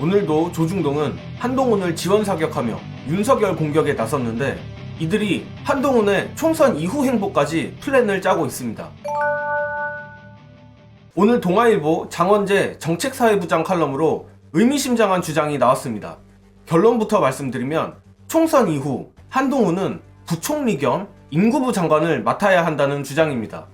오늘도 조중동은 한동훈을 지원 사격하며 윤석열 공격에 나섰는데 이들이 한동훈의 총선 이후 행보까지 플랜을 짜고 있습니다. 오늘 동아일보 장원재 정책사회부장 칼럼으로 의미심장한 주장이 나왔습니다. 결론부터 말씀드리면 총선 이후 한동훈은 부총리 겸 인구부 장관을 맡아야 한다는 주장입니다.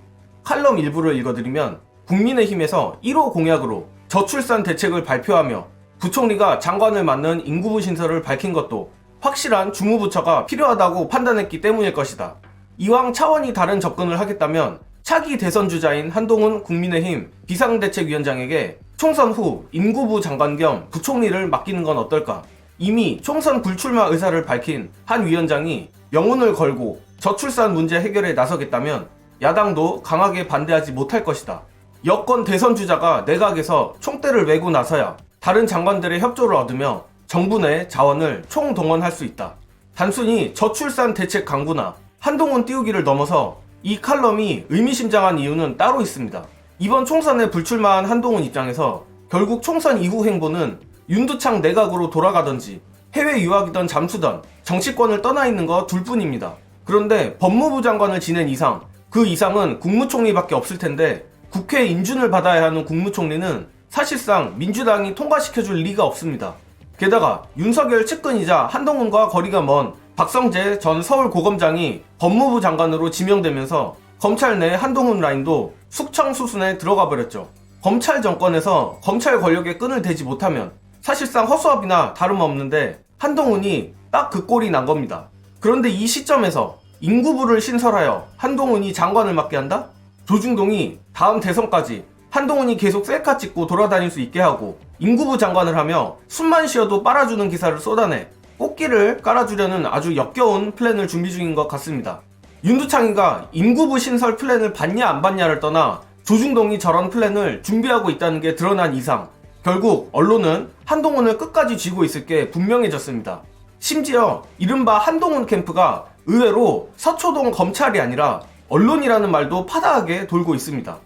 칼럼 일부를 읽어드리면 국민의힘에서 1호 공약으로 저출산 대책을 발표하며 부총리가 장관을 맡는 인구부 신설을 밝힌 것도 확실한 주무부처가 필요하다고 판단했기 때문일 것이다. 이왕 차원이 다른 접근을 하겠다면 차기 대선 주자인 한동훈 국민의힘 비상대책위원장에게 총선 후 인구부 장관 겸 부총리를 맡기는 건 어떨까? 이미 총선 불출마 의사를 밝힌 한 위원장이 영혼을 걸고 저출산 문제 해결에 나서겠다면 야당도 강하게 반대하지 못할 것이다. 여권 대선 주자가 내각에서 총대를 메고 나서야 다른 장관들의 협조를 얻으며 정부 내 자원을 총동원할 수 있다. 단순히 저출산 대책 강구나 한동훈 띄우기를 넘어서 이 칼럼이 의미심장한 이유는 따로 있습니다. 이번 총선에 불출마한 한동훈 입장에서 결국 총선 이후 행보는 윤두창 내각으로 돌아가든지 해외 유학이던 잠수던 정치권을 떠나 있는 거 둘뿐입니다. 그런데 법무부 장관을 지낸 이상 그 이상은 국무총리밖에 없을 텐데 국회 인준을 받아야 하는 국무총리는 사실상 민주당이 통과시켜줄 리가 없습니다. 게다가 윤석열 측근이자 한동훈과 거리가 먼 박성재 전 서울고검장이 법무부 장관으로 지명되면서 검찰 내 한동훈 라인도 숙청수순에 들어가 버렸죠. 검찰 정권에서 검찰 권력의 끈을 대지 못하면 사실상 허수아비나 다름없는데 한동훈이 딱 그 꼴이 난 겁니다. 그런데 이 시점에서 인구부를 신설하여 한동훈이 장관을 맡게 한다? 조중동이 다음 대선까지 한동훈이 계속 셀카 찍고 돌아다닐 수 있게 하고 인구부 장관을 하며 숨만 쉬어도 빨아주는 기사를 쏟아내 꽃길을 깔아주려는 아주 역겨운 플랜을 준비 중인 것 같습니다. 윤두창이가 인구부 신설 플랜을 받냐 안 받냐를 떠나 조중동이 저런 플랜을 준비하고 있다는 게 드러난 이상 결국 언론은 한동훈을 끝까지 쥐고 있을 게 분명해졌습니다. 심지어 이른바 한동훈 캠프가 의외로 서초동 검찰이 아니라 언론이라는 말도 파다하게 돌고 있습니다.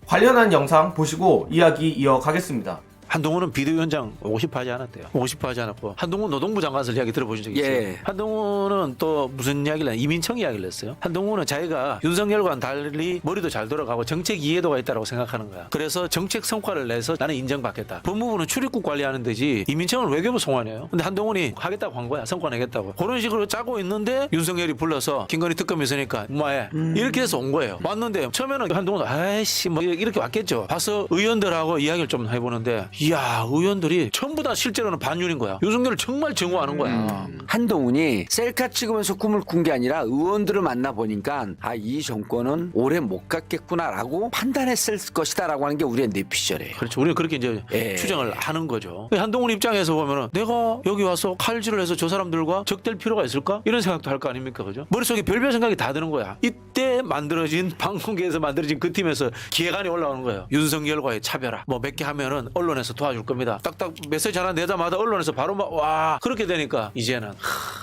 관련한 영상 보시고 이야기 이어가겠습니다. 한동훈은 비대위원장 50% 하지 않았대요. 50% 하지 않았고 한동훈 노동부 장관을 이야기 들어보신 적 있어요? 예. 한동훈은 또 무슨 이야기를 했냐? 이민청 이야기를 했어요. 한동훈은 자기가 윤석열과는 달리 머리도 잘 돌아가고 정책 이해도가 있다고 생각하는 거야. 그래서 정책 성과를 내서 나는 인정받겠다. 법무부는 출입국 관리하는 데지 이민청은 외교부 송환이에요. 근데 한동훈이 하겠다고 한 거야. 성과 내겠다고. 그런 식으로 짜고 있는데 윤석열이 불러서 김건희 특검이 있으니까 뭐해? 이렇게 해서 온 거예요. 왔는데 처음에는 한동훈은 아이씨 뭐 이렇게 왔겠죠. 와서 의원들하고 이야기를 좀 해보는데 이야 의원들이 전부 다 실제로는 반윤인 거야. 윤석열을 정말 증오하는 거야. 한동훈이 셀카 찍으면서 꿈을 꾼 게 아니라 의원들을 만나보니까 이 정권은 오래 못 갔겠구나라고 판단했을 것이다라고 하는 게 우리의 뇌피셜이에요. 그렇죠. 우리는 그렇게 이제 예. 추정을 하는 거죠. 한동훈 입장에서 보면은 내가 여기 와서 칼질을 해서 저 사람들과 적될 필요가 있을까? 이런 생각도 할 거 아닙니까? 그죠? 머릿속에 별별 생각이 다 드는 거야. 이때 만들어진 방송계에서 만들어진 그 팀에서 기획안이 올라오는 거예요. 윤석열과의 차별화. 뭐 몇 개 하면은 언론에서 도와줄 겁니다. 딱딱 메시지 하나 내자마자 언론에서 바로 막 와 그렇게 되니까 이제는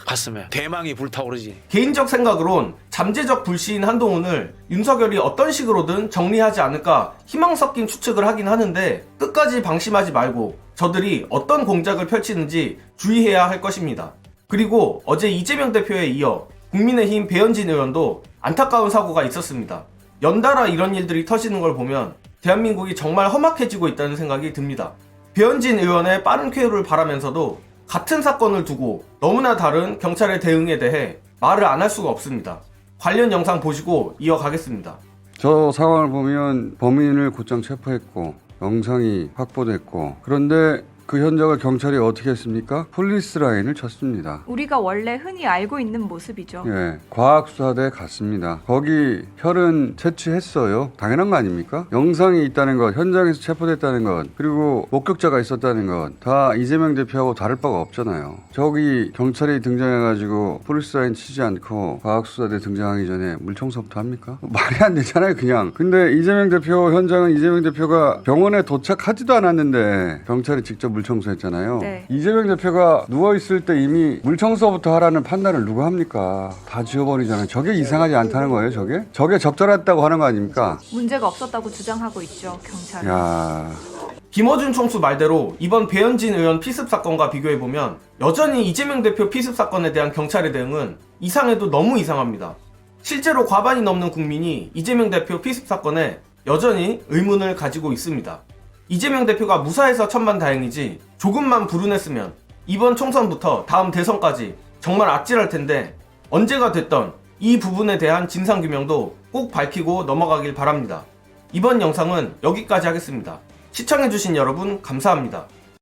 가슴에 대망이 불타오르지. 개인적 생각으론 잠재적 불씨인 한동훈을 윤석열이 어떤 식으로든 정리하지 않을까 희망 섞인 추측을 하긴 하는데 끝까지 방심하지 말고 저들이 어떤 공작을 펼치는지 주의해야 할 것입니다. 그리고 어제 이재명 대표에 이어 국민의힘 배현진 의원도 안타까운 사고가 있었습니다. 연달아 이런 일들이 터지는 걸 보면 대한민국이 정말 험악해지고 있다는 생각이 듭니다. 배현진 의원의 빠른 쾌유를 바라면서도 같은 사건을 두고 너무나 다른 경찰의 대응에 대해 말을 안 할 수가 없습니다. 관련 영상 보시고 이어가겠습니다. 저 상황을 보면 범인을 곧장 체포했고 영상이 확보됐고 그런데 그 현장을 경찰이 어떻게 했습니까? 폴리스 라인을 쳤습니다. 우리가 원래 흔히 알고 있는 모습이죠. 예, 과학수사대에 갔습니다. 거기 혈은 채취했어요. 당연한 거 아닙니까? 영상이 있다는 것, 현장에서 체포됐다는 것, 그리고 목격자가 있었다는 것, 다 이재명 대표하고 다를 바가 없잖아요. 저기 경찰이 등장해가지고 폴리스 라인 치지 않고 과학수사대 등장하기 전에 물청소부터 합니까? 말이 안 되잖아요, 그냥. 근데 이재명 대표 현장은 이재명 대표가 병원에 도착하지도 않았는데 경찰이 직접 물청소했잖아요. 네. 이재명 대표가 누워있을 때 이미 물청소부터 하라는 판단을 누가 합니까? 다 지워버리잖아요. 저게 이상하지 않다는 거예요, 저게? 저게 적절했다고 하는 거 아닙니까? 문제가 없었다고 주장하고 있죠, 경찰은. 야, 김어준 총수 말대로 이번 배현진 의원 피습 사건과 비교해보면 여전히 이재명 대표 피습 사건에 대한 경찰의 대응은 이상해도 너무 이상합니다. 실제로 과반이 넘는 국민이 이재명 대표 피습 사건에 여전히 의문을 가지고 있습니다. 이재명 대표가 무사해서 천만다행이지 조금만 불운했으면 이번 총선부터 다음 대선까지 정말 아찔할 텐데 언제가 됐던 이 부분에 대한 진상규명도 꼭 밝히고 넘어가길 바랍니다. 이번 영상은 여기까지 하겠습니다. 시청해주신 여러분 감사합니다.